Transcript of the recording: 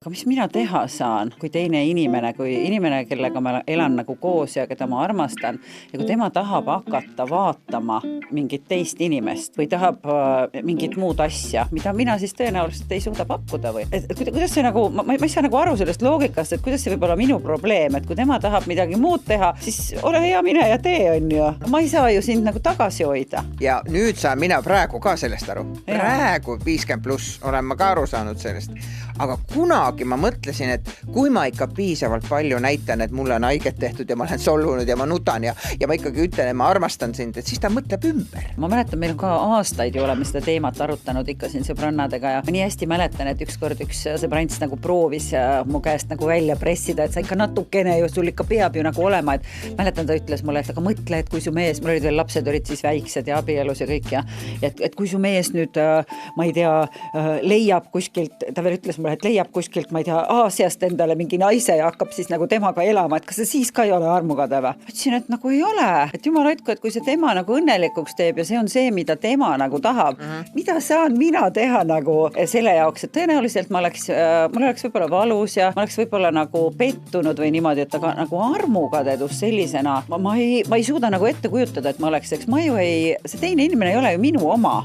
Aga mis mina teha saan, kui teine inimene, kellega ma elan nagu koos ja keda ma armastan ja kui tema tahab hakata vaatama mingit teist inimest või tahab mingit muud asja, mida mina siis tõenäoliselt ei suuda pakkuda või? Kuidas see nagu, ma ei saa nagu aru sellest loogikast, et kuidas see võib olla minu probleem, et kui tema tahab midagi muud teha, siis ole hea, mine ja tee, on ju. Ma ei saa ju sind nagu tagasi hoida. Ja nüüd saan mina praegu ka sellest aru. Praegu 50+ olen ma ka aru saanud sellest. Aga kunagi ma mõtlesin, et kui ma ikka piisavalt palju näitan, et mulle on haiget tehtud ja ma olen solvunud ja ma nutan ja ma ikkagi ütlen, et ma armastan sind, et siis ta mõtleb ümber. Ma mäletan, meil on ka aastaid ju oleme seda teemat arutanud ikka siin sõbrannadega ja ma nii hästi mäletan, et ükskord üks sõbrants nagu proovis mu käest nagu välja pressida, et sa ikka natukene ju, sul ikka peab ju nagu olema, et mäletan, ta ütles mulle, et aga mõtle, et kui su mees, mul olid veel lapsed, olid siis väiksed ja abielus ja kõik ja et kui su mees nüüd, ma ei tea, leiab kuskilt, ta veel ütles mulle, et leiab kuskilt, ma ei tea, Aasiast endale mingi naise ja hakkab siis nagu temaga elama, et kas see siis ka ei ole armukade või? Ütlesin, et nagu ei ole, et jumal hoidku, et kui see tema nagu õnnelikuks teeb ja see on see, mida tema nagu tahab, mida saan mina teha nagu selle jaoks, et tõenäoliselt mul oleks võib-olla valus ja ma oleks võib-olla nagu pettunud või niimoodi, et aga nagu armukadedus sellisena, ma ei suuda nagu ette kujutada, et ma oleks, eks ma ju see teine inimene ei ole ju minu oma.